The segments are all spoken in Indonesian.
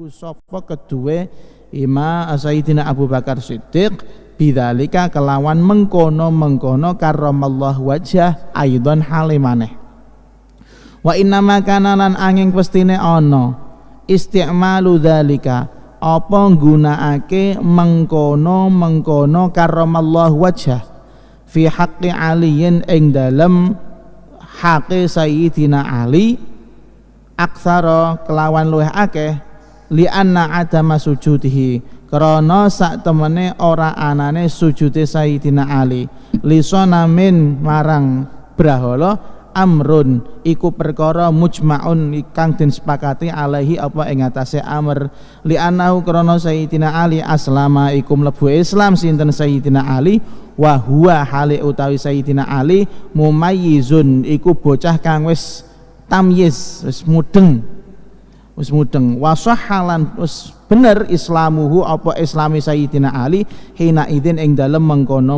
sapa kedue Imam Sayyidina Abu Bakar Siddiq bidzalika kelawan mengkono karramallahu wajhah aidon halimaneh. Wa inna ma kana lan angin pestine ana isti'malu dzalika apa nggunakake mengkono karramallahu wajhah fi haqqi aliyin ing dalem haqqi Sayyidina Ali aksara kelawan luweh akeh li anna adama sujudihi krana sak temene ora anane sujude Sayyidina Ali li sonamin marang brahala amrun iku perkara mujmaun kang den sepakati alaihi apa ing atase amr li annahu krana Sayyidina Ali aslama iku mlebu Islam sinten Sayyidina Ali wa huwa hale utawi Sayyidina Ali mumayyizun iku bocah kang wis tamyiz wis mudeng wasahhalan wis bener islamuhu apa islami Sayyidina Ali hina idzin ing dalem mengkono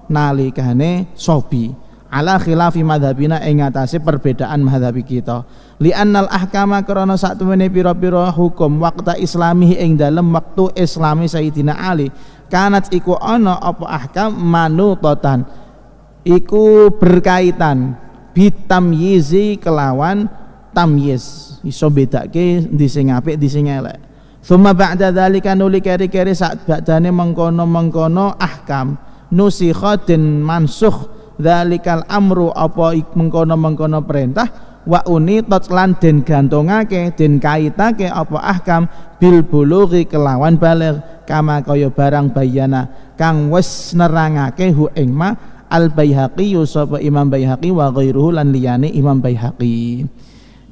nalikane sobi ala khilafi madhabina ing atase perbedaan madhabi kita li annal ahkama krana sak temene pira-pira hukum waqta islami ing dalem waktu islami Sayyidina Ali kanat iku ana apa ahkam manutatan iku berkaitan bitamyizi kelawan tamyiz iso bedake ndi sing apik ndi sing elek. Summa ba'da dzalika nuli keri-keri sak badane mengkono ahkam nusikha den mansukh dzalikal amru apa mengkono perintah wa unitat lan den gantungake den kaitake apa ahkam bil bulughi kelawan baligh kama kaya barang bayana kang wis nerangake hu ing ma al Baihaqi sapa Imam Baihaqi wa ghairuhu lan liyane Imam Baihaqi.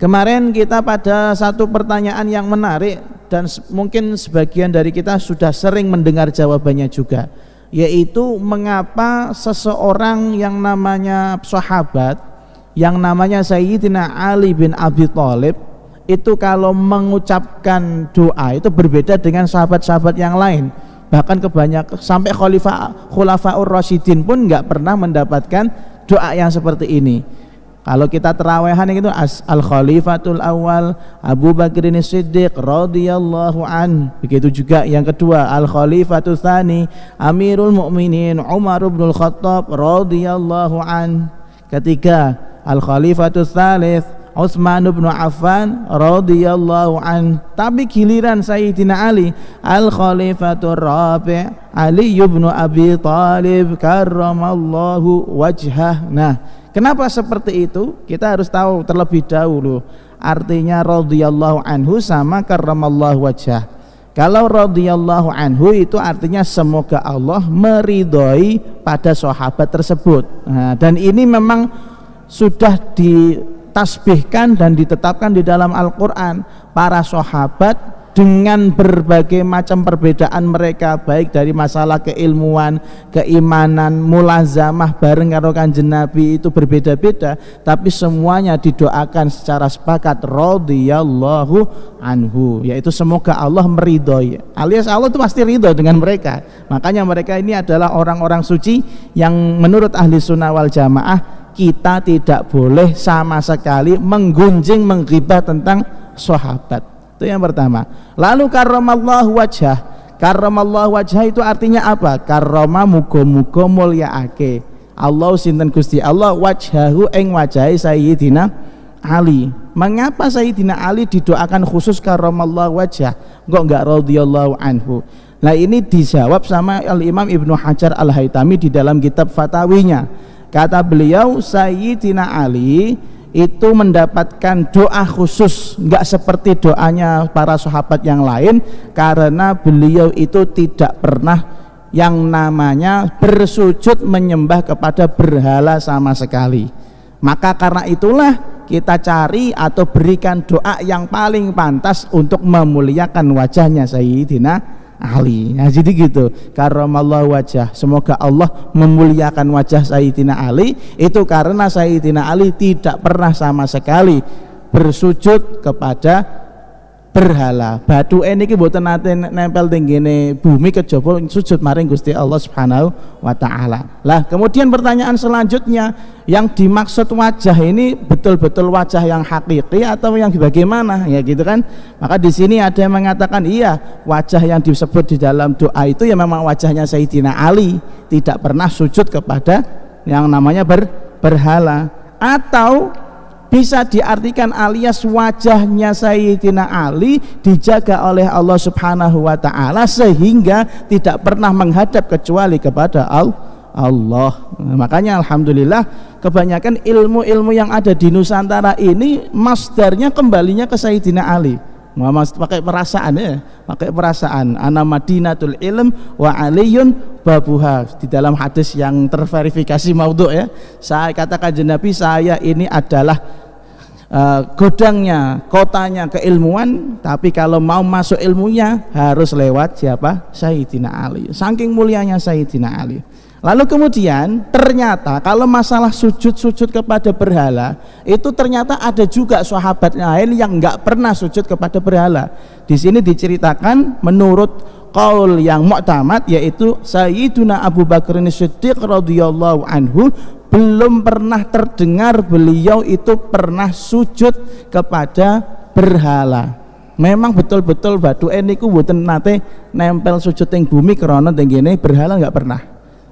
Kemarin kita pada satu pertanyaan yang menarik dan mungkin sebagian dari kita sudah sering mendengar jawabannya juga, yaitu mengapa seseorang yang namanya sahabat yang namanya Sayyidina Ali bin Abi Thalib itu kalau mengucapkan doa itu berbeda dengan sahabat-sahabat yang lain. Bahkan kebanyakan sampai khulafaur rasyidin pun nggak pernah mendapatkan doa yang seperti ini. Kalau kita terawehan itu al khalifatul awal Abu Bakrin Siddiq radhiyallahu an. Begitu juga yang kedua al khalifatul tsani Amirul Mukminin Umar bin Khattab radhiyallahu an. Ketiga al khalifatul tsalits Utsman bin Affan radhiyallahu an. Tapi giliran Sayyidina Ali al khalifatur rabi' Ali bin Abi Thalib karramallahu wajhah. Nah, kenapa seperti itu? Kita harus tahu terlebih dahulu artinya radhiyallahu anhu sama karramallahu wajhah. Kalau radhiyallahu anhu itu artinya semoga Allah meridhoi pada sahabat tersebut. Nah, dan ini memang sudah ditasbihkan dan ditetapkan di dalam Al-Qur'an. Para sahabat dengan berbagai macam perbedaan mereka, baik dari masalah keilmuan, keimanan, mulazamah bareng karo Kanjeng Nabi itu berbeda-beda, tapi semuanya didoakan secara sepakat radhiyallahu anhu, yaitu semoga Allah meridhoi, alias Allah itu pasti ridho dengan mereka. Makanya mereka ini adalah orang-orang suci yang menurut ahli sunnah wal jamaah kita tidak boleh sama sekali menggunjing, menggibah tentang sahabat. Itu yang pertama. Lalu karramallahu wajhah. Karramallahu wajhah itu artinya apa? Karrama muga-muga mulyaake Allah sinten Gusti Allah wajhahu ing wajahi Sayyidina Ali. Mengapa Sayyidina Ali didoakan khusus karramallahu wajhah, kok enggak radhiyallahu anhu? Nah, ini dijawab sama Al-Imam Ibnu Hajar Al-Haytami di dalam kitab Fatawinya. Kata beliau Sayyidina Ali itu mendapatkan doa khusus, nggak seperti doanya para sahabat yang lain, karena beliau itu tidak pernah yang namanya bersujud menyembah kepada berhala sama sekali. Maka karena itulah kita cari atau berikan doa yang paling pantas untuk memuliakan wajahnya Sayyidina Ali. Nah, jadi gitu, karramallahu wajah, semoga Allah memuliakan wajah Sayyidina Ali, itu karena Sayyidina Ali tidak pernah sama sekali bersujud kepada berhala. Bathuke niki mboten nate nempel tinggine bumi kejaba sujud maring Gusti Allah Subhanahu wa taala. Lah, kemudian pertanyaan selanjutnya, yang dimaksud wajah ini betul-betul wajah yang hakiki atau yang bagaimana? Ya gitu kan. Maka di sini ada yang mengatakan iya, wajah yang disebut di dalam doa itu ya memang wajahnya Sayyidina Ali, tidak pernah sujud kepada yang namanya berhala. Atau bisa diartikan alias wajahnya Sayyidina Ali dijaga oleh Allah Subhanahu wa taala sehingga tidak pernah menghadap kecuali kepada Allah. Makanya alhamdulillah kebanyakan ilmu-ilmu yang ada di Nusantara ini masdarnya kembalinya ke Sayyidina Ali. Mas pakai perasaan ya, pakai perasaan. Ana madinatul ilm wa aliyun babuha. Di dalam hadis yang terverifikasi maudhu ya, saya katakan Nabi, saya ini adalah godangnya, kotanya keilmuan, tapi kalau mau masuk ilmunya harus lewat siapa? Sayyidina Ali. Saking mulianya Sayyidina Ali. Lalu kemudian ternyata kalau masalah sujud-sujud kepada berhala itu ternyata ada juga sahabat lain yang nggak pernah sujud kepada berhala. Di sini diceritakan menurut qaul yang mu'tamad, yaitu Sayyiduna Abu Bakar As-Siddiq radhiyallahu anhu belum pernah terdengar beliau itu pernah sujud kepada berhala. Memang betul-betul bathuke niku mboten nate nempel sujud ing bumi krana tenggene berhala, nggak pernah.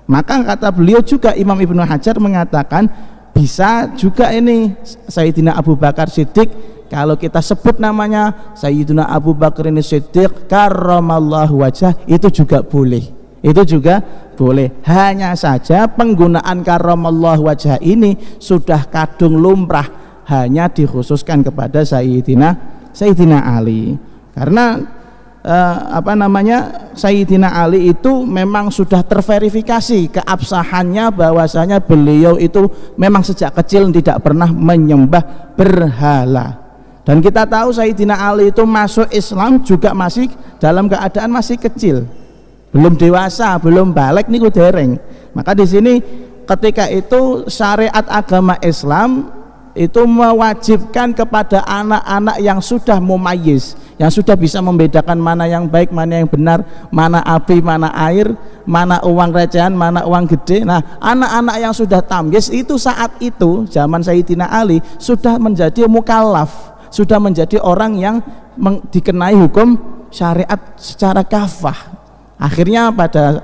Maka kata beliau juga, Imam Ibnu Hajar mengatakan bisa juga ini Sayyidina Abu Bakar Siddiq, kalau kita sebut namanya Sayyidina Abu Bakar Siddiq karramallahu wajhah, itu juga boleh, itu juga boleh. Hanya saja penggunaan karramallahu wajhah ini sudah kadung lumrah, hanya dikhususkan kepada Sayyidina Ali, karena Sayyidina Ali itu memang sudah terverifikasi keabsahannya, bahwasanya beliau itu memang sejak kecil tidak pernah menyembah berhala. Dan kita tahu Sayyidina Ali itu masuk Islam juga masih dalam keadaan masih kecil, belum dewasa, belum balik niku dereng. Maka di sini ketika itu syariat agama Islam itu mewajibkan kepada anak-anak yang sudah mumayyiz, yang sudah bisa membedakan mana yang baik, mana yang benar, mana api, mana air, mana uang recehan, mana uang gede. Nah, anak-anak yang sudah tamyiz itu saat itu zaman Sayyidina Ali sudah menjadi mukallaf, sudah menjadi orang yang dikenai hukum syariat secara kafah. Akhirnya pada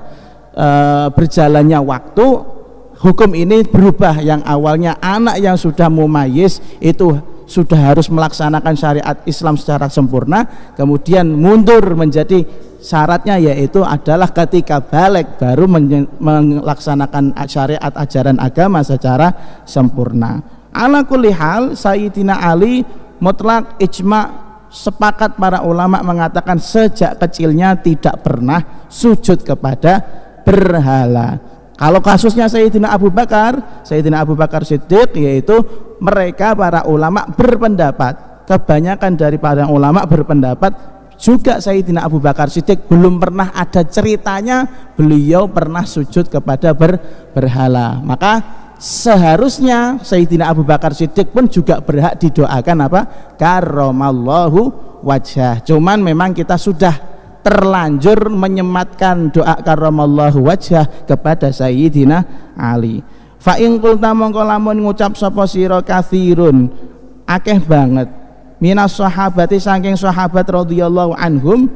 berjalannya waktu, hukum ini berubah, yang awalnya anak yang sudah mumayyiz itu sudah harus melaksanakan syariat Islam secara sempurna, kemudian mundur menjadi syaratnya yaitu adalah ketika balik baru melaksanakan syariat ajaran agama secara sempurna. Ala kulli hal, Sayyidina Ali mutlak ijma, sepakat para ulama mengatakan sejak kecilnya tidak pernah sujud kepada berhala. Kalau kasusnya Sayyidina Abu Bakar Siddiq, yaitu mereka para ulama berpendapat, kebanyakan dari para ulama berpendapat juga Sayyidina Abu Bakar Siddiq belum pernah ada ceritanya beliau pernah sujud kepada berhala. Maka seharusnya Sayyidina Abu Bakar Siddiq pun juga berhak didoakan apa? Karramallahu wajhah. Cuman memang kita sudah terlanjur menyematkan doa karramallahu wajhah kepada Sayyidina Ali. Fa in qulta mongko lamun ngucap sapa sira katsirun, akeh banget, minas sahabati saking sahabat radhiyallahu anhum,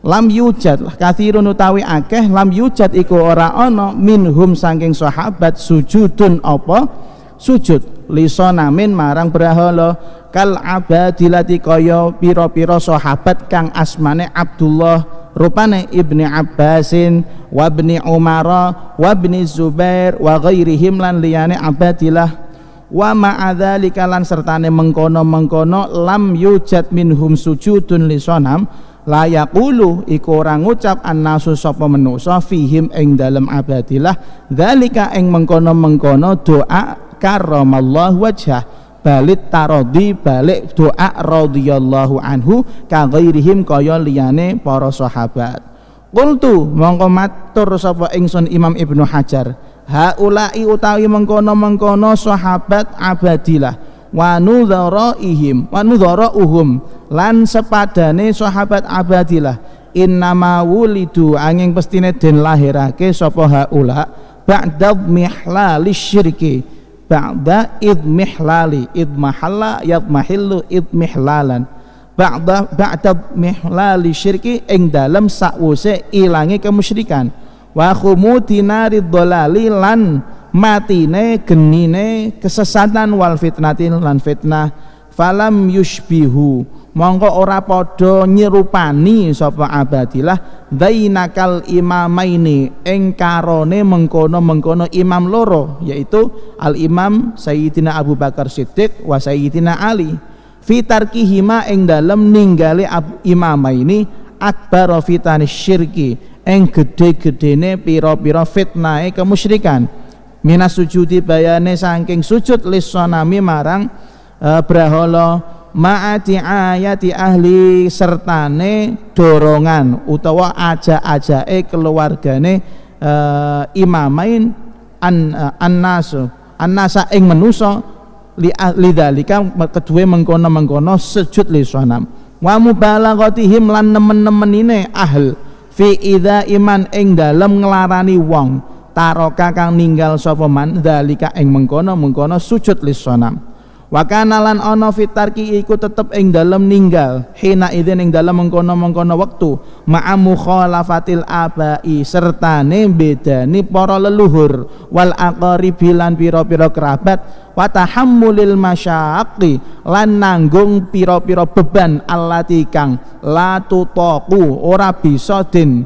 lam yujad, katsirun utawi akeh, lam yujad iku ora ana minhum saking sahabat sujudun apa sujud lisonamin marang berhala, kal abadilati kaya pira-pira sahabat kang asmane Abdullah, rupane Ibni Abbasin wa Ibni Umara wa Ibni Zubair wa ghairihim lan liyane abadilah. Wa ma'adzalika lan sertane mengkono-mengkono lam yujad minhum sujudun lisonam, la yaqulu iku ora ngucap annasu sapa manusa fihim ing dalem abadilah dzalika ing mengkono-mengkono doa karramallahu wajhah, balik tarodi, balik doa radhiyallahu anhu ka ghairihim kaya liyane para sahabat. Qultu mongko matur sapa ingsun Imam Ibnu Hajar, haula'i utawi mengkono-mengkono sahabat abadilah wa nudhara'uhum lan sepadane sahabat Abadilah innama wulidu angin pestine den lahirake sapa haula ba'da mihlali syirki ba'da idmihlali idmahalla yadmahillu idmihlalan ba'da mihlali syirki ing dalem sakwuse ilange kemusyrikan wa khumudi narid dhalali lan matine genine kesesatan wal fitnatin lan fitnah falam yushbihu mongko ora padha nyerupani sapa Abadilah dainakal imamaini ing karone mengkono-mengkono imam loro yaitu al imam Sayyidina Abu Bakar Siddiq wa Sayyidina Ali fi tarkihima ing dalem ninggali imamaini akbar fitani syirki ing gede-gedene pira-pira fitnahe kemusyrikan minas sujudi bayane saking sujud lisonami marang brahala ma'ati ayati ahli sertane dorongan utawa aja-ajae keluargane imamain annasa ing manusa lidzalika kedue mengkono-mengkono sujud lisonam wa mubalaghatihim lan nemen-nemenine ahl fi idza iman ing dalem nglarani wong taroka kang ninggal sapa man dzalika ing mengkono-mengkono sujud lisonam wa kana lan ana fitarki iku tetep ing dalem ninggal hina idzin ing dalem mengkono-mengkono wektu ma'a mukhalafatil abai sertane bedani para leluhur wal aqaribi lan pira-pira kerabat wa tahammulil masyaqqi lan nanggung pira-pira beban allati kang la tutaqu ora bisa den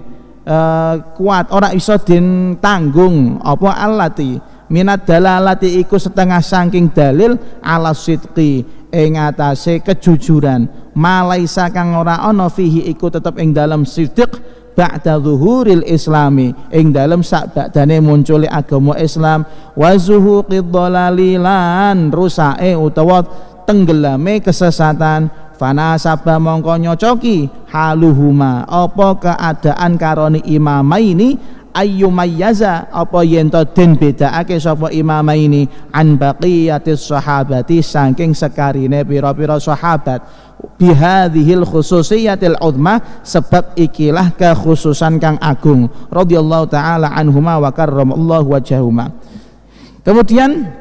kuat ora iso den tanggung apa allati minat dalalati iku setengah saking dalil ala sidqi ing atase kejujuran malaisa kang ora ana fihi iku tetep ing dalam sidq ba'da zuhuril islami ing dalam sak badane muncule agama Islam wa zuhuqid dhalalilan rusae utawa tenggelame kesesatan fana sabba mongko nyocoki haluhuma apa keadaan karone imamaini ayyumayyaza apa yen to den bedakake sapa imamaini an baqiyatis sahabati saking sekarine pira-pira sahabat bihadhil khususiyatil uzma sebab ikilah kekhususan kang agung radhiyallahu taala anhuma wa karramallahu wajhahuma. Kemudian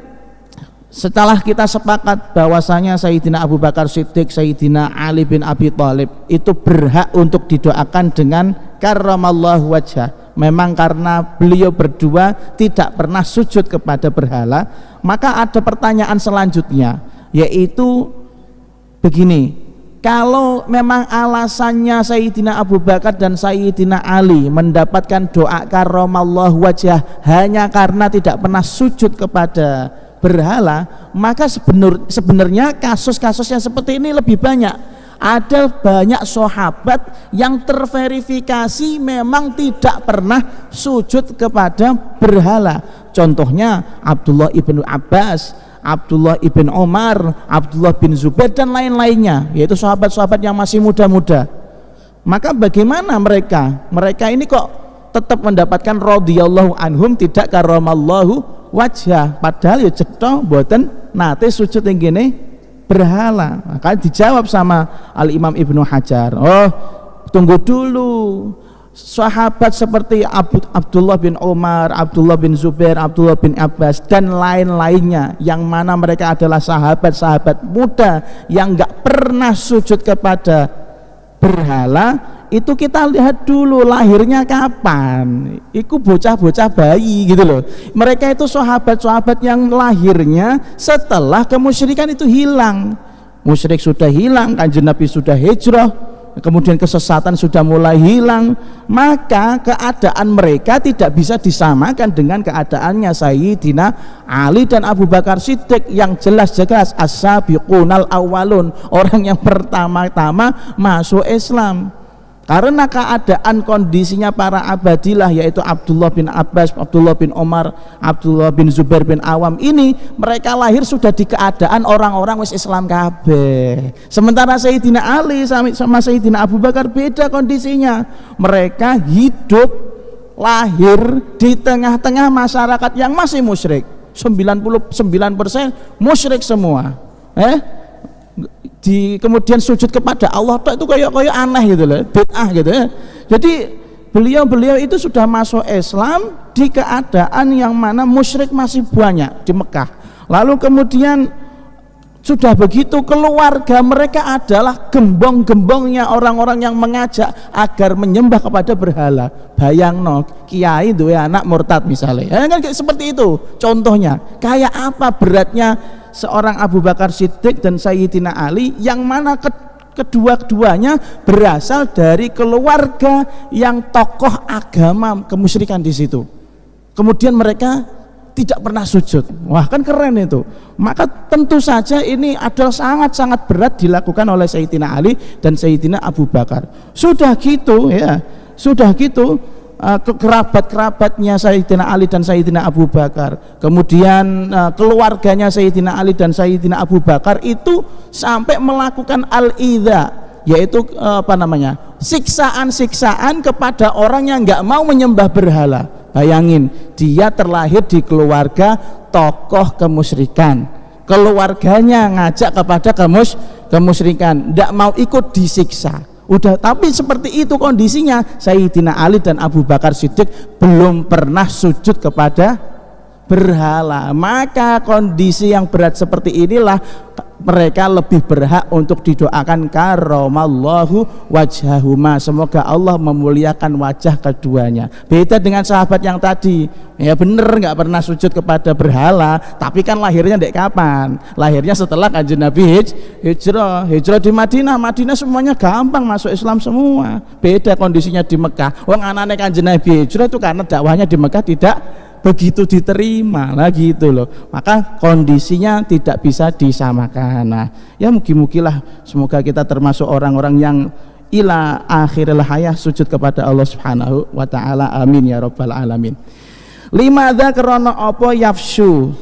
setelah kita sepakat bahwasanya Sayyidina Abu Bakar Siddiq, Sayyidina Ali bin Abi Thalib itu berhak untuk didoakan dengan karramallahu wajhah, memang karena beliau berdua tidak pernah sujud kepada berhala, maka ada pertanyaan selanjutnya yaitu begini, kalau memang alasannya Sayyidina Abu Bakar dan Sayyidina Ali mendapatkan doa karramallahu wajhah hanya karena tidak pernah sujud kepada berhala, maka sebenarnya kasus-kasus yang seperti ini lebih banyak. Ada banyak sahabat yang terverifikasi memang tidak pernah sujud kepada berhala. Contohnya Abdullah ibn Abbas, Abdullah ibn Umar, Abdullah bin Zubair dan lain-lainnya, yaitu sahabat-sahabat yang masih muda-muda. Maka bagaimana mereka? Mereka ini kok tetap mendapatkan radhiyallahu anhum tidak karramallahu wajah, padahal ya cetha mboten nate sujud ing kene berhala. Maka dijawab sama Al Imam Ibnu Hajar, oh tunggu dulu, sahabat seperti Abdullah bin Umar, Abdullah bin Zubair, Abdullah bin Abbas dan lain-lainnya yang mana mereka adalah sahabat-sahabat muda yang enggak pernah sujud kepada berhala, itu kita lihat dulu lahirnya kapan. Itu bocah-bocah bayi gitu loh. Mereka itu sahabat-sahabat yang lahirnya setelah kemusyrikan itu hilang. Musyrik sudah hilang, Kanjeng Nabi sudah hijrah, kemudian kesesatan sudah mulai hilang, maka keadaan mereka tidak bisa disamakan dengan keadaannya Sayyidina Ali dan Abu Bakar Siddiq yang jelas-jelas as-sabiqunal awwalun, orang yang pertama-tama masuk Islam. Karena keadaan kondisinya para Abadilah yaitu Abdullah bin Abbas, Abdullah bin Umar, Abdullah bin Zubair bin Awam ini mereka lahir sudah di keadaan orang-orang wis Islam kabeh. Sementara Sayyidina Ali sama Sayyidina Abu Bakar beda kondisinya. Mereka hidup lahir di tengah-tengah masyarakat yang masih musyrik. 99% musyrik semua. kemudian sujud kepada Allah itu kayak aneh gitu loh, bid'ah gitu ya. Jadi beliau itu sudah masuk Islam di keadaan yang mana musyrik masih banyak di Mekah. Lalu kemudian sudah begitu keluarga mereka adalah gembong-gembongnya orang-orang yang mengajak agar menyembah kepada berhala. Bayangno kiai duwe anak murtad misalnya, kan kayak seperti itu contohnya. Kayak apa beratnya seorang Abu Bakar Siddiq dan Sayyidina Ali yang mana kedua-duanya berasal dari keluarga yang tokoh agama kemusyrikan di situ. Kemudian mereka tidak pernah sujud. Wah, kan keren itu. Maka tentu saja ini adalah sangat-sangat berat dilakukan oleh Sayyidina Ali dan Sayyidina Abu Bakar. Sudah gitu kerabat-kerabatnya Sayyidina Ali dan Sayyidina Abu Bakar, kemudian keluarganya Sayyidina Ali dan Sayyidina Abu Bakar itu sampai melakukan al-idza, yaitu siksaan-siksaan kepada orang yang nggak mau menyembah berhala. Bayangin, dia terlahir di keluarga tokoh kemusyrikan, keluarganya ngajak kepada kemusyrikan, nggak mau ikut disiksa. Udah, tapi seperti itu kondisinya. Sayyidina Ali dan Abu Bakar Siddiq belum pernah sujud kepada berhala. Maka kondisi yang berat seperti inilah mereka lebih berhak untuk didoakan karamallahu wajhahuma, semoga Allah memuliakan wajah keduanya. Beda dengan sahabat yang tadi, ya bener nggak pernah sujud kepada berhala, tapi kan lahirnya dek kapan? Lahirnya setelah Kanjeng Nabi hijrah di Madinah semuanya gampang masuk Islam semua. Beda kondisinya di Mekah. Wong anane Kanjeng Nabi hijrah itu karena dakwahnya di Mekah tidak begitu diterima lah gitu loh. Maka kondisinya tidak bisa disamakan. Nah, ya mugi-mugilah semoga kita termasuk orang-orang yang ila akhiril hayah sujud kepada Allah Subhanahu wa taala. Amin ya rabbal alamin. Limadza karena apa yafshu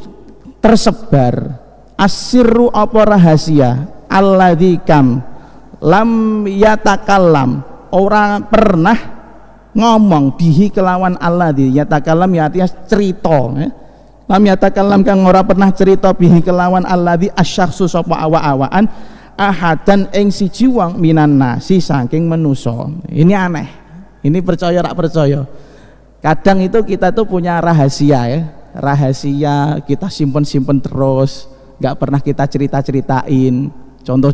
tersebar asirru apa rahasia alladzi kam lam yatakallam, orang pernah ngomong bihi kelawan alladzi yatakallam, ya artinya cerita lam yatakallam kang ora pernah cerita bihi kelawan alladzi asyakhsu sapa awa-awaan ahadan ing siji wong minan nasi saking manusa. Ini aneh, ini percaya rak percaya. Kadang itu kita tuh punya rahasia ya, rahasia kita simpen terus, nggak pernah kita cerita-ceritain. Contoh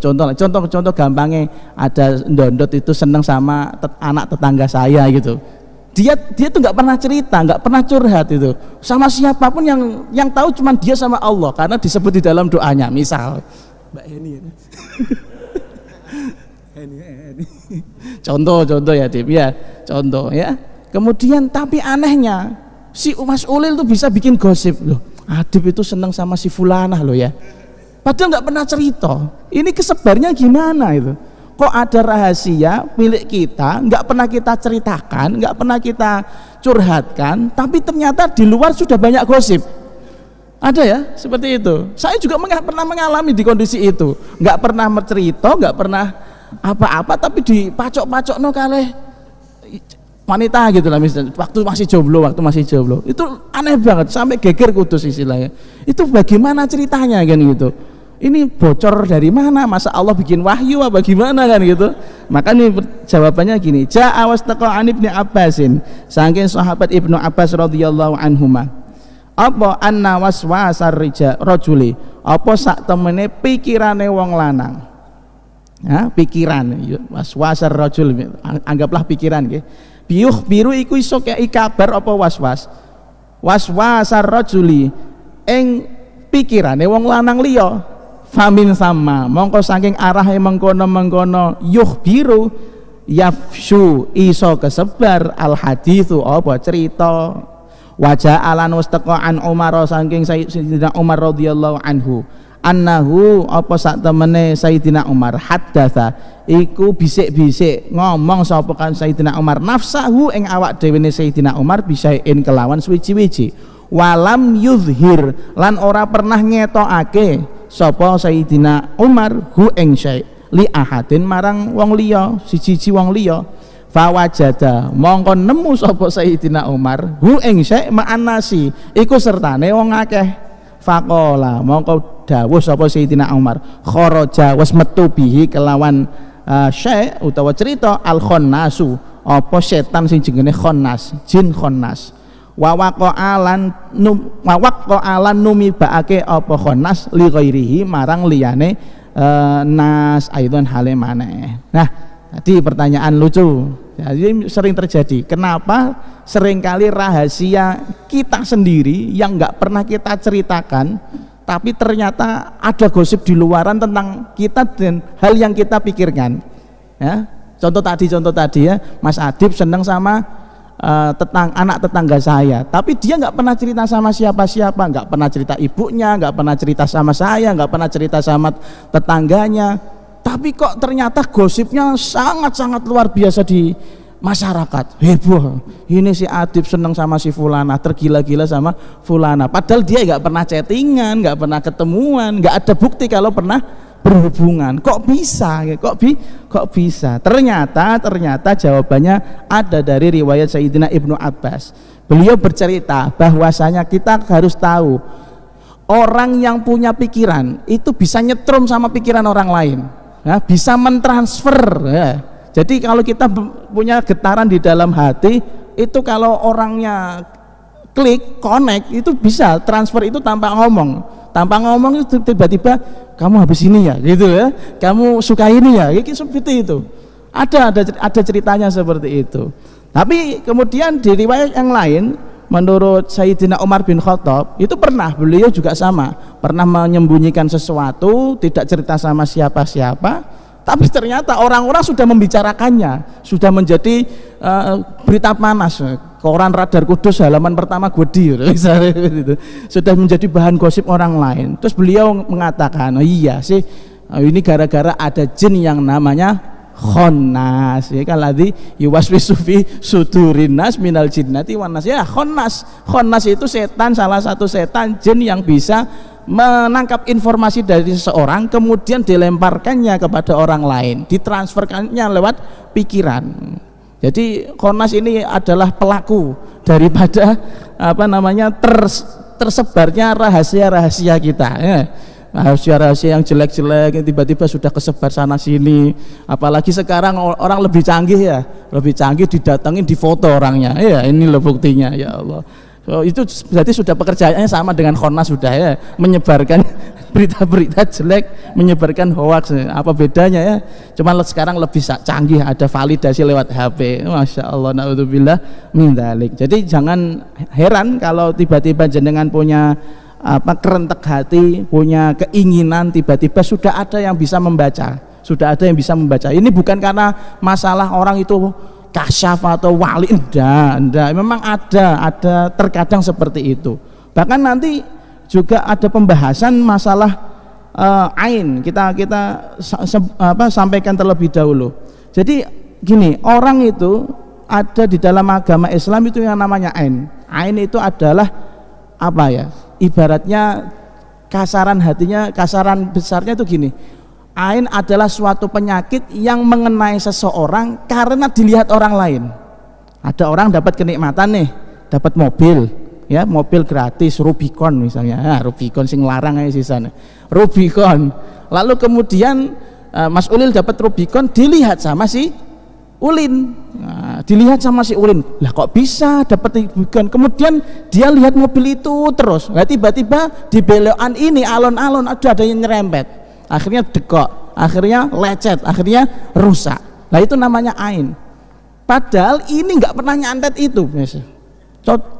gampangnya, ada ndondot itu seneng sama anak tetangga saya gitu. Dia tuh nggak pernah cerita, nggak pernah curhat itu sama siapapun, yang tahu cuman dia sama Allah, karena disebut di dalam doanya. Misal Mbak Heni contoh ya Dip ya, contoh ya. Kemudian tapi anehnya si Mas Ulil tuh bisa bikin gosip loh, Adib itu seneng sama si fulanah loh ya, padahal nggak pernah cerita. Ini kesebarnya gimana itu? Kok ada rahasia milik kita nggak pernah kita ceritakan, nggak pernah kita curhatkan, tapi ternyata di luar sudah banyak gosip. Ada ya seperti itu. Saya juga pernah mengalami di kondisi itu, nggak pernah cerita, nggak pernah apa-apa, tapi dipacok-pacok no kaleh wanita gitu lah misalnya, waktu masih jomblo itu aneh banget, sampai geger kudus istilahnya. Itu bagaimana ceritanya kan gitu? Ini bocor dari mana? Masa Allah bikin wahyu apa gimana kan gitu? Maka nih jawabannya gini, ja'a wastaqa an Ibnu Abbasin, saking sahabat Ibnu Abbas radhiyallahu anhuma, apa anna waswasar rajuli, apa sak temene pikirane wong lanang. Ya, pikiran waswasar rajul, anggaplah pikiran nggih. Biyuh biru iku iso kei kabar apa waswasar rajuli ing pikirane wong lanang liya, famin sama mongko saking arahe mengkono yuh biru yafshu iso kesebar al haditsu apa cerita. Wajah alan wastaqan Umar saking Sayyidina Umar radhiyallahu anhu annahu apa sak temene Sayyidina Umar haddatsa iku bisik-bisik ngomong sapa kan Sayyidina Umar nafsahu ing awak dhewe Sayyidina Umar bisain kelawan suwi-wiji walam yuzhir lan ora pernah ngetokake sapa Sayyidina Umar hu ing syai li ahadin marang wong liya, siji-siji wong liya. Fawajada mongko nemu sapa Sayyidina Umar hu ing syai ma'an nasi iku sertane wong akeh. Faqala mongko dawuh sapa Sayyidina Umar, kharaja was metu bihi kelawan syai' utawa cerita al khonnasu apa setan sing jenenge khonnas, jin khonnas. Wa waqa'alan numibake apa khonnas li ghairihi marang liyane nas aidon hale maneh. Nah, tadi pertanyaan lucu. Jadi sering terjadi. Kenapa seringkali rahasia kita sendiri yang nggak pernah kita ceritakan, tapi ternyata ada gosip di luaran tentang kita dan hal yang kita pikirkan. Ya, contoh tadi ya, Mas Adib senang sama anak tetangga saya, tapi dia nggak pernah cerita sama siapa-siapa, nggak pernah cerita ibunya, nggak pernah cerita sama saya, nggak pernah cerita sama tetangganya. Tapi kok ternyata gosipnya sangat-sangat luar biasa di masyarakat, heboh. Ini si Adib seneng sama si Fulana, tergila-gila sama Fulana. Padahal dia nggak pernah chattingan, nggak pernah ketemuan, nggak ada bukti kalau pernah berhubungan. Kok bisa? Kok bisa? Ternyata jawabannya ada dari riwayat Sayyidina Ibnu Abbas. Beliau bercerita bahwasanya kita harus tahu orang yang punya pikiran itu bisa nyetrum sama pikiran orang lain. Ya, bisa mentransfer ya. Jadi kalau kita punya getaran di dalam hati itu, kalau orangnya klik, connect, itu bisa transfer itu tanpa ngomong itu tiba-tiba kamu habis ini ya gitu ya, kamu suka ini ya, seperti itu. Ada ceritanya seperti itu. Tapi kemudian di riwayat yang lain menurut Sayyidina Umar bin Khattab itu beliau juga sama, pernah menyembunyikan sesuatu, tidak cerita sama siapa-siapa, tapi ternyata orang-orang sudah membicarakannya, sudah menjadi berita panas, koran Radar Kudus halaman pertama Gwedi gitu. Sudah menjadi bahan gosip orang lain. Terus beliau mengatakan, oh iya sih, ini gara-gara ada jin yang namanya khonnas, ya kalladzi yuwaswisu fi sudurin nas minal jinnati wan nas. Ya, khonnas itu setan, salah satu setan jin yang bisa menangkap informasi dari seseorang kemudian dilemparkannya kepada orang lain, ditransferkannya lewat pikiran. Jadi khonnas ini adalah pelaku daripada tersebarnya rahasia-rahasia kita ya. Rahasia-rahasia yang jelek-jelek tiba-tiba sudah kesebar sana sini. Apalagi sekarang orang lebih canggih ya, didatengin, difoto orangnya ya, ini loh buktinya ya Allah. So, itu berarti sudah pekerjaannya sama dengan khonnas sudah ya, menyebarkan berita-berita jelek, menyebarkan hoax. Apa bedanya ya? Cuman sekarang lebih canggih, ada validasi lewat HP. Masya Allah, naudzubillah min dzalik. Jadi jangan heran kalau tiba-tiba jenengan punya kerentek hati, punya keinginan, tiba-tiba sudah ada yang bisa membaca, ini bukan karena masalah orang itu kasyaf atau wali, enggak, memang ada terkadang seperti itu. Bahkan nanti juga ada pembahasan masalah ain, kita sampaikan terlebih dahulu. Jadi gini, orang itu ada di dalam agama Islam itu yang namanya ain itu adalah apa ya, ibaratnya kasaran besarnya itu gini, ain adalah suatu penyakit yang mengenai seseorang karena dilihat orang lain. Ada orang dapat kenikmatan nih, dapat mobil ya, mobil gratis Rubicon misalnya, Rubicon sing larang aja sisanya Rubicon, lalu kemudian Mas Ulil dapat Rubicon, dilihat sama si Ulin, lah kok bisa dapat Rubicon, kemudian dia lihat mobil itu terus, nah tiba-tiba di belokan ini alon-alon ada yang nyerempet, akhirnya dekok, akhirnya lecet, akhirnya rusak. Nah itu namanya ain. Padahal ini nggak pernah nyantet itu.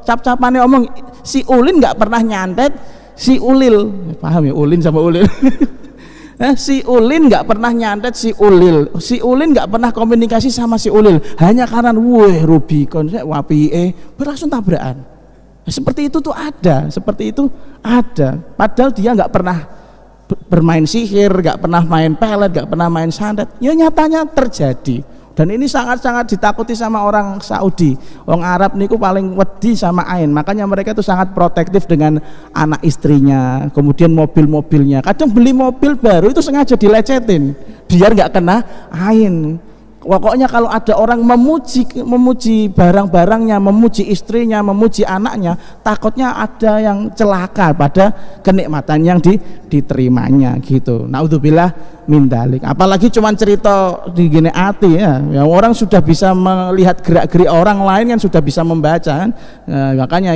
Cap-capannya omong si Ulin nggak pernah nyantet si Ulil, paham ya, Ulin sama Ulil. Si Ulin nggak pernah nyantet si Ulil, si Ulin nggak pernah komunikasi sama si Ulil, hanya karena Rubicon saya wapi berlangsung tabrakan. Seperti itu ada. Padahal dia nggak pernah bermain sihir, nggak pernah main pelet, nggak pernah main santet. Ya nyatanya terjadi. Dan ini sangat-sangat ditakuti sama orang Saudi. Orang Arab niku paling wedi sama ain. Makanya mereka itu sangat protektif dengan anak istrinya, kemudian mobil-mobilnya. Kadang beli mobil baru itu sengaja dilecetin biar nggak kena ain. Pokoknya kalau ada orang memuji barang-barangnya, memuji istrinya, memuji anaknya, takutnya ada yang celaka pada kenikmatan yang diterimanya gitu. Naudzubillah min dzalik. Apalagi cuman cerita di gini hati ya. Orang sudah bisa melihat gerak-gerik orang lain kan, sudah bisa membaca kan. Nah, makanya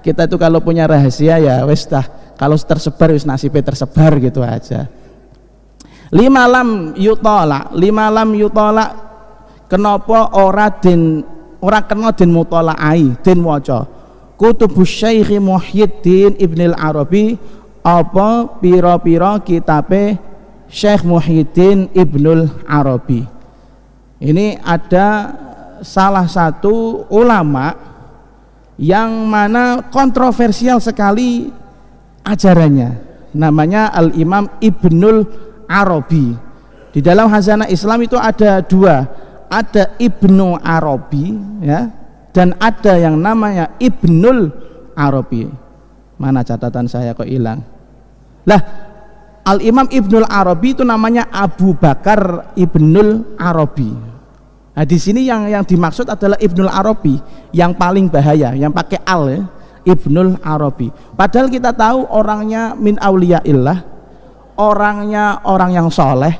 kita itu kalau punya rahasia ya wis dah, kalau tersebar wis nasibnya tersebar gitu aja. Lima lam yutolak kenapa ora kena den mutola'ai den waca kutubus Syekh Muhyiddin Ibnul Arabi apa pira-pira kitabe Syekh Muhyiddin Ibnul Arabi. Ini ada salah satu ulama yang mana kontroversial sekali ajarannya, namanya Al-Imam Ibnul Arabi. Di dalam Khazanah Islam itu ada dua, ada Ibnu Arabi ya, dan ada yang namanya Ibnul Arabi. Mana catatan saya kok hilang? Lah, Al-Imam Ibnul Arabi itu namanya Abu Bakar Ibnul Arabi. Nah, di sini yang dimaksud adalah Ibnul Arabi yang paling bahaya, yang pakai al ya, Ibnul Arabi. Padahal kita tahu orangnya min auliyaillah, orangnya orang yang soleh,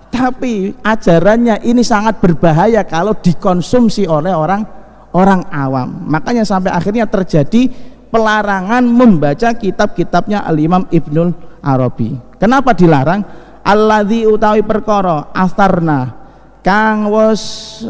tapi ajarannya ini sangat berbahaya kalau dikonsumsi oleh orang awam. Makanya sampai akhirnya terjadi pelarangan membaca kitab-kitabnya Al-Imam Ibnul Arabi. Kenapa dilarang? Alladzi utawi perkara astarna kang wis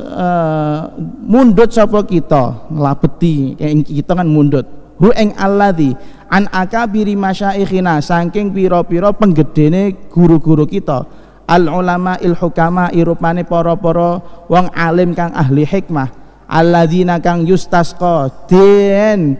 mundut sapa kita, nglabeti kita kan mundut. Hu ing alladzi an akabiri masyaikhina saking pira-pira penggedene guru-guru kita, al ulama il hukama irupane para-para wong alim kang ahli hikmah, alladzina kang yustasqa den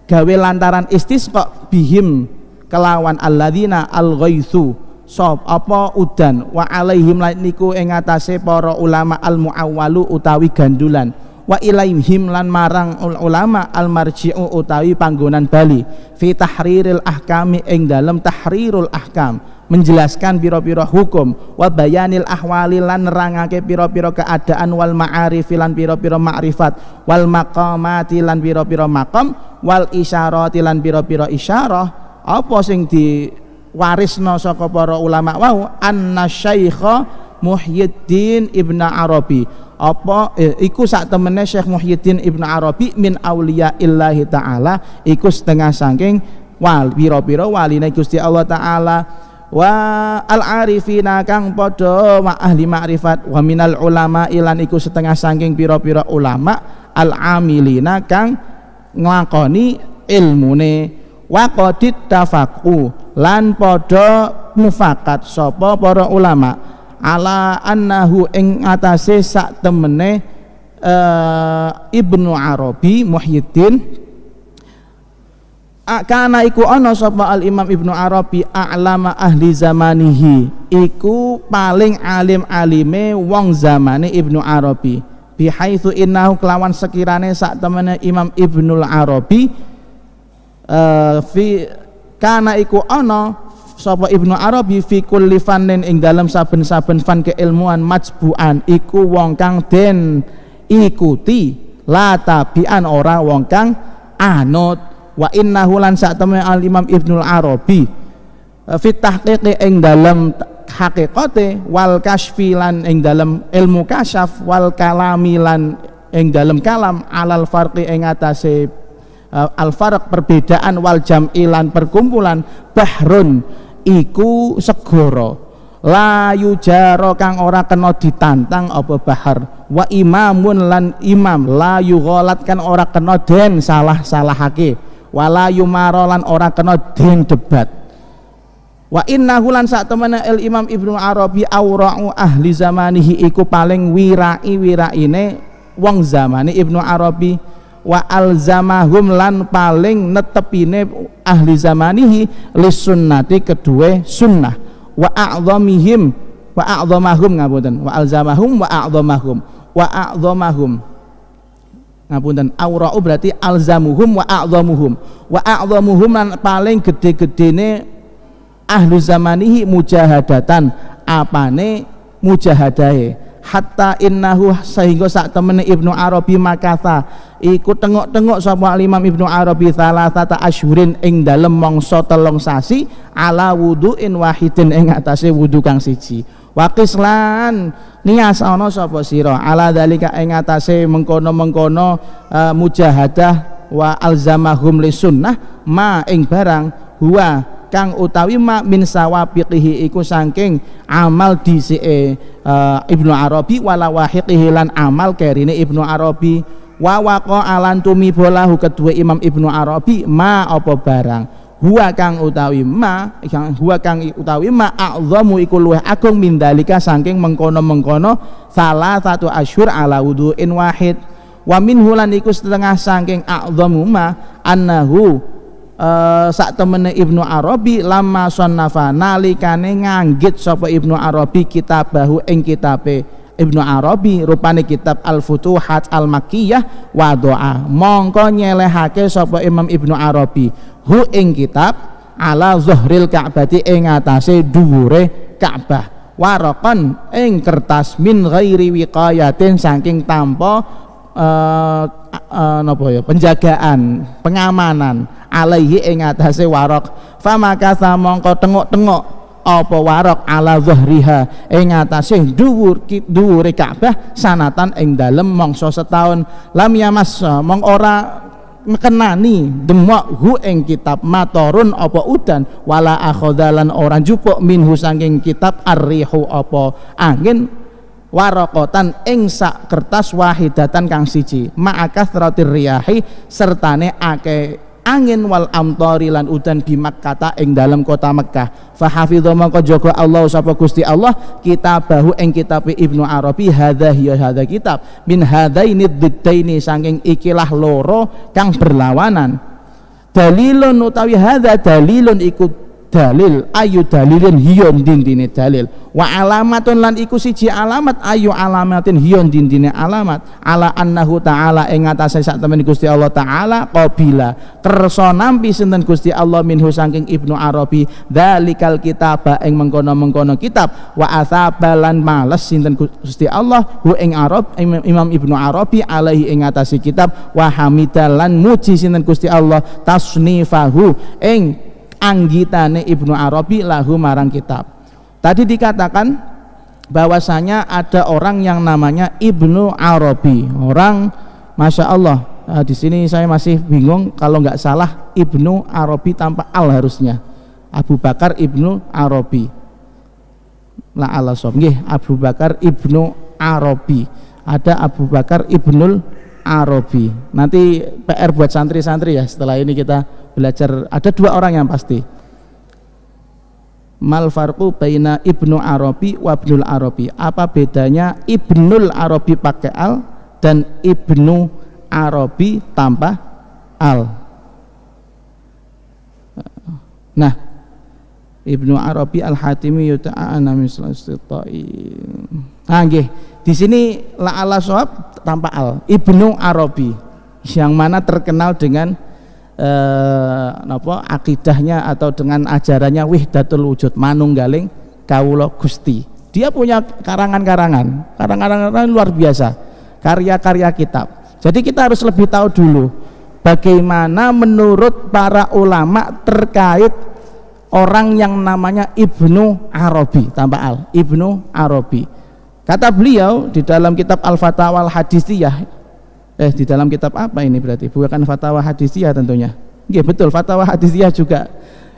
gawe lantaran istisqa bihim kelawan alladzina al ghaitsu sop apa udan wa alaihim niku ing atase para ulama al muawwalu utawi gandulan, wa ilaihim lan marang ulama al marji'u utawi panggonan bali fi tahriril ahkami ing dalam tahrirul ahkam menjelaskan pira-pira hukum, wa bayanil ahwali lan nerangake pira-pira keadaan, wal ma'arifi lan pira-pira ma'rifat, wal maqamati lan pira-pira maqam, wal isyarati lan pira-pira isyarah apa sing diwarisna saka para ulama wau anna Syekh Muhyiddin Ibnu Arabi apa iku sak temene Syekh Muhyiddin Ibnu Arabi min auliyaillah taala iku setengah saking pira-pira waline Gusti Allah taala, wa al arifina kang padha wa ahli makrifat, wa minal ulama ilan iku setengah saking pira-pira ulama al amilina kang nglakoni ilmune, wa qadit tafaqu lan padha mufakat sapa para ulama ala annahu ing atase sak temene Ibnu Arabi Muhyiddin kana iku ana sapa al Imam Ibnu Arabi a'lama ahli zamanihi iku paling alim-alime wong zamane Ibnu Arabi, bihaitsu innahu kelawan sekirane sak temene Imam Ibnul Arabi fi kana iku ana sapa Ibnu Arabi fi kulli fannin ing dalam saben-saben fan keilmuan majbuan iku wong kang den ikuti, la tabian ora wong kang anut, wa innahu lan sak temene al Imam Ibnul Arabi fit tahqiqi ing dalam hakikate, wal kasfi lan ing dalam ilmu kasyaf, wal kalami lan ing dalam kalam, alal farqi ing atase al farq perbedaan, wal jam'i lan perkumpulan, bahrun iku segara la yujaro kang ora kena ditantang apa bahar, wa imamun lan imam la yughalat kan ora kena den salah-salahake, wala yumara lan ora kena den debat, wa innahu lan sak temene al Imam Ibnu Arabi aura'u ahli zamanihi iku paling wiraine wong zamane Ibnu Arabi, wa alzamahum lan paling netepine ahli zamanihi lis sunnati kedue sunnah, wa a'dhamihim wa a'dhamahum ngapunten, wa alzamahum wa a'dhamahum ngapunten, aura'u berarti alzamuhum wa a'dhamuhum lan paling gede-gedene ahli zamanihi mujahadatan apane mujahadahe hatta innahu sehingga sak temene Ibnu Arabi makatha iku tengok-tengok sapa Imam Ibnu Arabi salasata asyhurin ing dalem mangsa 3 sasi ala wuduin wahidin ing atase wudu kang siji. Waqislan nias ana sapa sira ala dalika ing atase mengkono-mengkono mujahadah wa alzamahum lisunnah ma ing barang huwa kang utawi ma min sawabiqihi iku saking amal dhisike Ibnu Arabi wala wahiqihi lan amal kerine Ibnu Arabi wa waqa alan tumibolahu kedua Imam Ibnu Arabi ma apa barang huwa kang utawi ma a'zamu iku luwih agung min dalika saking mengkono-mengkono salah satu asyhur ala wudu'in wahid wa minhu lan iku setengah saking a'zamu ma annahu sak temene Ibnu Arabi lama sonnafa nalikane nganggit sapa Ibnu Arabi kitabahu ing kitabe Ibnu Arabi rupane kitab Al-Futuhat Al-Makkiyah wa doa mongko nyelehake sapa Imam Ibnu Arabi hu ing kitab ala zuhril Ka'bati ing atase dhuwure Ka'bah waraqan ing kertas min ghairi wiqayatin saking tanpa penjagaan pengamanan alaihi ing atase waraq famakatha mongko tengok-tengok apa waraq ala zuhriha ing atase dhuwure Ka'bah sanatan ing dalem mangsa setahun lam yamassa mong ora mekenani demok hu ing kitab matorun apa udan wala akhadhalan ora njupuk minhu saking kitab arrihu apa angin warokotan ing sak kertas wahidatan kang siji ma'akathratir riyahi sertane ake angin wal amtori lan udan bi Makkah ing dalam kota Mekah fa hafidha mongko jaga Allah sapa Gusti Allah kitabahu ing kitab Ibnu Arabi hadza hiya hadza kitab min hadaini dziddaini saking ikilah loro kang berlawanan dalilun utawi hadza dalilun ikut dalil ayu dalilin hiyon dindine dalil wa alamatun lan iku siji alamat ayu alamatin hiyon dindine alamat ala annahu ta'ala ing atase sak temen Gusti Allah taala qabila kersa nampi sinten Gusti Allah minhu saking Ibnu Arabi dzalikal kitaba ing mengkono-mengkono kitab wa athabalan males sinten Gusti Allah hu ing Arab Imam Ibnu Arabi alaihi ing atase kitab wa hamidalan muji sinten Gusti Allah tasnifahu ing anggitane Ibnu Arabi lahu marang kitab. Tadi dikatakan bahwasanya ada orang yang namanya Ibnu Arabi. Orang Masya Allah di sini saya masih bingung kalau nggak salah Ibnu Arabi tanpa al harusnya Abu Bakar Ibnu Arabi la ala sob Abu Bakar Ibnu Arabi ada Abu Bakar Ibnul Arabi. Nanti PR buat santri-santri ya setelah ini kita belajar ada 2 orang yang pasti. Mal farqu baina Ibnu Arabi wa Ibnul Arabi. Apa bedanya Ibnul Arabi pakai al dan Ibnu Arabi tanpa al? Nah, Ibnu Arabi Al-Hatimi yuta'ana misal istita'i. Nggih, di sini la ala shawab tanpa al. Ibnu Arabi yang mana terkenal dengan akidahnya atau dengan ajarannya wihdatul wujud manunggaling kawula Gusti. Dia punya karangan-karangan luar biasa, karya-karya kitab. Jadi kita harus lebih tahu dulu bagaimana menurut para ulama terkait orang yang namanya Ibnu Arabi tanpa al, Ibnu Arabi. Kata beliau di dalam kitab Al-Fatawa Al-Hadisiyah, di dalam kitab apa ini berarti? Bukan Fatwa Hadisiyah tentunya. Iya betul, Fatwa Hadisiyah juga.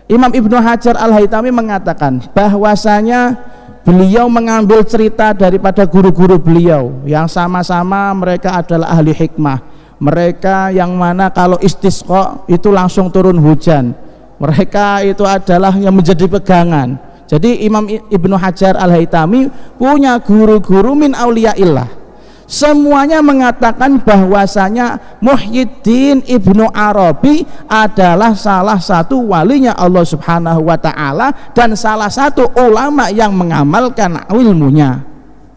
Imam Ibnu Hajar Al-Haytami mengatakan bahwasanya beliau mengambil cerita daripada guru-guru beliau yang sama-sama mereka adalah ahli hikmah. Mereka yang mana kalau istisqa itu langsung turun hujan. Mereka itu adalah yang menjadi pegangan. Jadi Imam Ibnu Hajar Al-Haytami punya guru-guru min auliyaillah. Semuanya mengatakan bahwasanya Muhyiddin Ibnu Arabi adalah salah satu walinya Allah Subhanahu wa Ta'ala dan salah satu ulama yang mengamalkan ilmunya.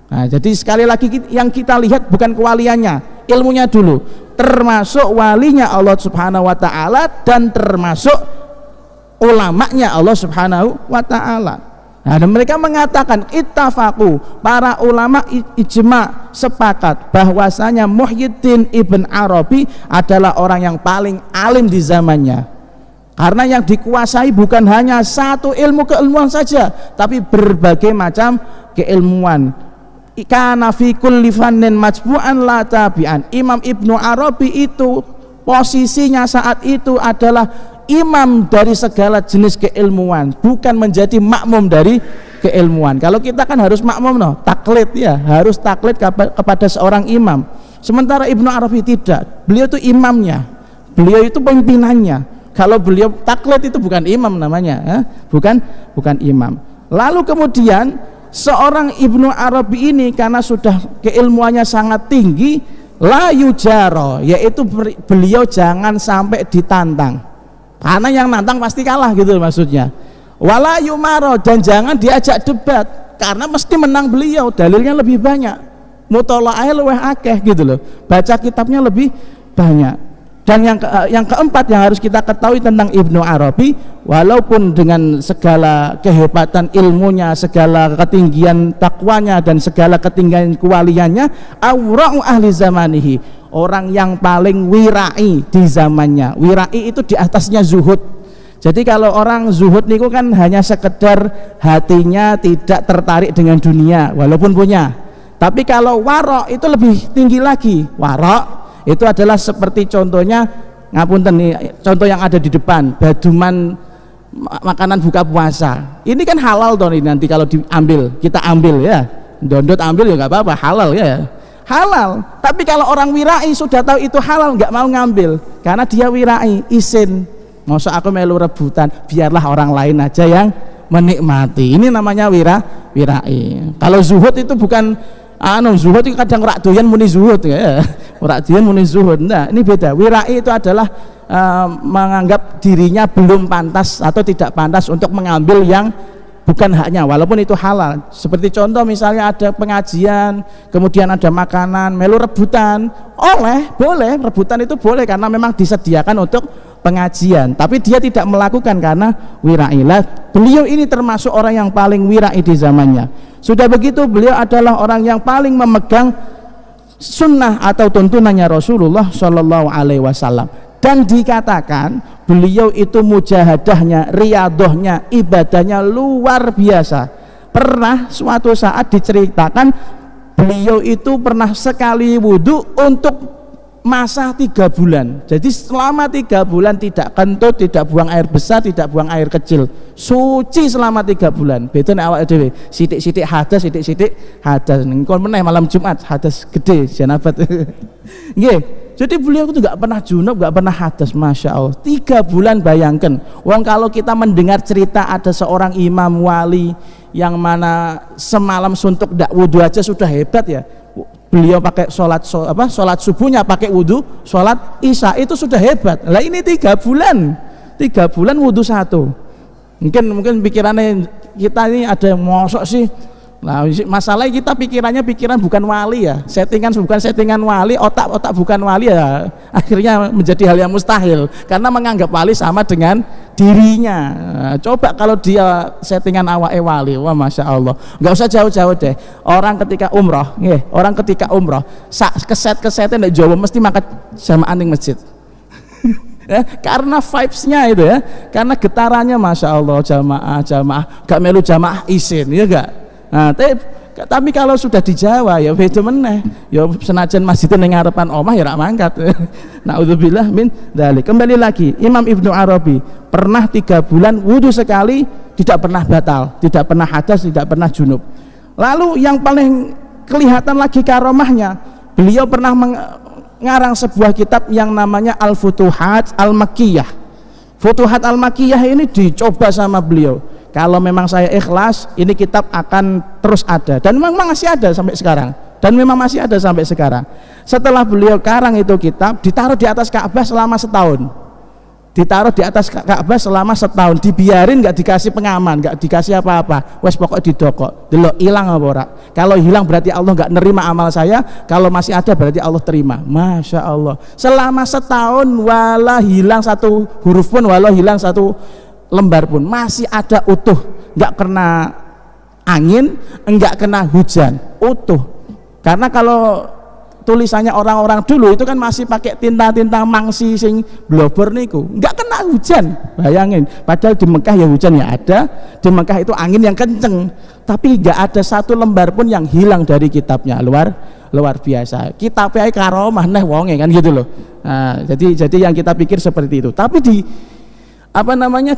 Nah, jadi sekali lagi yang kita lihat bukan kewaliannya, ilmunya dulu, termasuk walinya Allah Subhanahu wa Ta'ala dan termasuk ulamanya Allah Subhanahu wa Ta'ala. Nah, dan mereka mengatakan ittafaqu, para ulama ijma sepakat bahwasanya Muhyiddin Ibn Arabi adalah orang yang paling alim di zamannya. Karena yang dikuasai bukan hanya satu ilmu keilmuan saja, tapi berbagai macam keilmuan. Kana fi kulli fannin majmu'an la tabi'an. Imam Ibnu Arabi itu posisinya saat itu adalah imam dari segala jenis keilmuan, bukan menjadi makmum dari keilmuan. Kalau kita kan harus makmum, taklid ya, harus taklid kepada seorang imam. Sementara Ibnu Arabi tidak, beliau itu imamnya, beliau itu pimpinannya. Kalau beliau taklid itu bukan imam namanya, bukan imam. Lalu kemudian seorang Ibnu Arabi ini karena sudah keilmuannya sangat tinggi, la yujaro, yaitu beliau jangan sampai ditantang. Karena yang nantang pasti kalah gitu maksudnya. Wala yumaro, dan jangan diajak debat karena mesti menang beliau, dalilnya lebih banyak, mutola'ah luweh akeh gitu loh, baca kitabnya lebih banyak. Dan yang keempat yang harus kita ketahui tentang Ibnu Arabi, walaupun dengan segala kehebatan ilmunya, segala ketinggian takwanya dan segala ketinggian kewaliannya, awra'u ahli zamanihi, orang yang paling wirai di zamannya. Wirai itu di atasnya zuhud. Jadi kalau orang zuhud niku kan hanya sekedar hatinya tidak tertarik dengan dunia walaupun punya. Tapi kalau warok itu lebih tinggi lagi. Warok itu adalah seperti contohnya, ngapunten nih, contoh yang ada di depan, baduman makanan buka puasa. Ini kan halal toh nih, nanti kalau diambil, kita ambil ya, dondot ambil ya nggak apa-apa, halal ya, halal. Tapi kalau orang wirai sudah tahu itu halal, nggak mau ngambil karena dia wirai, isin. Masa aku melu rebutan, biarlah orang lain aja yang menikmati. Ini namanya wirai. Kalau zuhud itu bukan zuhud itu kadang rak doyan muni zuhud ya. Rak doyan muni zuhud. Nah, ini beda. Wirai itu adalah menganggap dirinya belum pantas atau tidak pantas untuk mengambil yang bukan haknya walaupun itu halal. Seperti contoh misalnya ada pengajian, kemudian ada makanan, melu rebutan, boleh, rebutan itu boleh karena memang disediakan untuk pengajian, tapi dia tidak melakukan karena wirailah. Beliau ini termasuk orang yang paling wirai di zamannya. Sudah begitu beliau adalah orang yang paling memegang sunnah atau tuntunannya Rasulullah Shallallahu Alaihi Wasallam, dan dikatakan beliau itu mujahadahnya, riadohnya, ibadahnya luar biasa. Pernah suatu saat diceritakan beliau itu pernah sekali wudhu untuk masa 3 bulan. Jadi selama 3 bulan tidak kentut, tidak buang air besar, tidak buang air kecil, suci selama 3 bulan. Betul nek awake dhewe, sithik-sithik hadas, sithik-sithik hadas. Engkon meneh malam Jumat hadas gede janabat. Nggih. Jadi beliau itu nggak pernah junub, nggak pernah hadas, masya Allah. 3 bulan, bayangkan. Wong kalau kita mendengar cerita ada seorang imam wali yang mana semalam suntuk ndak wudhu aja sudah hebat ya. Beliau pakai sholat subuhnya pakai wudhu, sholat isya itu sudah hebat. Lah ini 3 bulan wudhu 1. Mungkin pikirannya kita ini ada yang mosok sih. Nah, masalahnya kita pikiran bukan wali ya, bukan settingan wali, otak bukan wali ya, akhirnya menjadi hal yang mustahil karena menganggap wali sama dengan dirinya. Nah, coba kalau dia settingan awake wali, wah masya Allah, nggak usah jauh-jauh deh. Orang ketika umroh, kesetnya di Jawa mesti makan jamaah ning masjid. Ya, karena vibesnya itu ya, karena getarannya masya Allah, jamaah, gak melu jamaah isin, ya gak. Nah, tapi kalau sudah di Jawa ya beda meneh. Ya senajan masjid ning ngarepan omah ya rak mangkat. Naudzubillah min dzalik. Kembali lagi, Imam Ibnu Arabi pernah 3 bulan wudu sekali, tidak pernah batal, tidak pernah hadas, tidak pernah junub. Lalu yang paling kelihatan lagi karomahnya, beliau pernah mengarang sebuah kitab yang namanya Al-Futuhat Al-Makkiyah. Futuhat Al-Makkiyah ini dicoba sama beliau. Kalau memang saya ikhlas, ini kitab akan terus ada, dan memang masih ada sampai sekarang. Setelah beliau karang itu kitab, ditaruh di atas Ka'bah selama setahun, dibiarin, nggak dikasih pengaman, nggak dikasih apa-apa, wes pokok didokok, delok hilang apa ora. Kalau hilang berarti Allah nggak nerima amal saya, kalau masih ada berarti Allah terima. Masya Allah, selama setahun wala hilang 1 huruf pun, wala hilang 1 lembar pun masih ada utuh, nggak kena angin, enggak kena hujan, utuh. Karena kalau tulisannya orang-orang dulu itu kan masih pakai tinta-tinta mangsi sing blobor niku, enggak kena hujan. Bayangin, padahal di Mekah ya hujan ya ada, di Mekah itu angin yang kenceng, tapi enggak ada satu lembar pun yang hilang dari kitabnya. Luar biasa. Kitabnya karomah neh wonge kan gitu loh. Nah, jadi yang kita pikir seperti itu. Tapi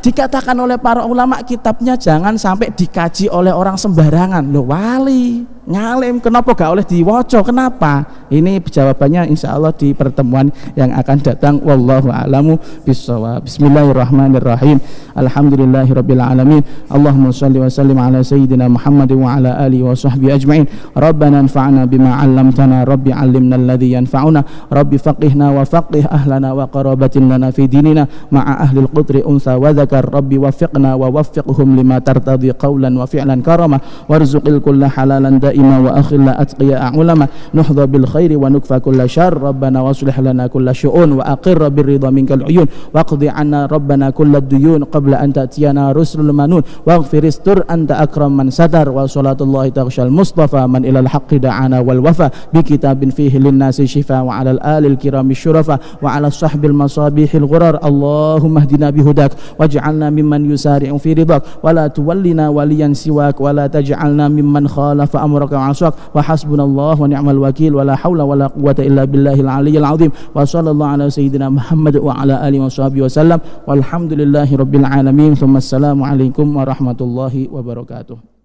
dikatakan oleh para ulama, kitabnya jangan sampai dikaji oleh orang sembarangan. Loh, wali ngalim kenapa gak oleh diwoco, kenapa? Ini jawabannya insya Allah di pertemuan yang akan datang. Wallahu a'lamu bissawab. Bismillahirrahmanirrahim. Alhamdulillahirabbil alamin. Allahumma shalli wa sallim ala sayyidina Muhammad wa ala alihi wa sahbihi ajma'in. Rabbana anfa'na bima 'allamtana, rabbi 'allimna alladhi yanfa'una, rabbi faqihna wa faqih ahlana wa qarabatin lana fi dinina ma'a ahli al-qudri unsa wa dzakar, rabbi waffiqna wa waffiqhum lima tartadi qawlan wa fi'lan karama, warzuqil kulla halalan daima wa akhilla atqiya ulama, nuhdha bil khairi wa nukfa kulla syarr, rabbana waslih lana kulla syu'un wa aqirra bir ridha minkal uyun, waqdi anna rabbana kulla duyun qabla an ta'tiyana rusulul manun, waghfiris tur anta akram man sadar, wa salatullahi taghshal mustafa man ilal haqqi da'ana wal wafa bi kitabin fihi lin nasi shifa, wa alal alil kirami syurafa wa ala sahbil masabihil ghurar. Allahumma hdina bihudak waj'alna mimman yusari'u fi ridak wa la tuwallina waliyan siwak wa la taj'alna mimman khalafa amraka wa aswak, wa hasbunallah wa ni'mal wakil, wa la hawla wa la quwwata illa billahil aliyyil azim, wa sallallahu ala sayyidina Muhammad wa ala alihi wa sahbihi wa sallam, walhamdulillahi rabbil alamin. Assalamu alaikum warahmatullahi wabarakatuh.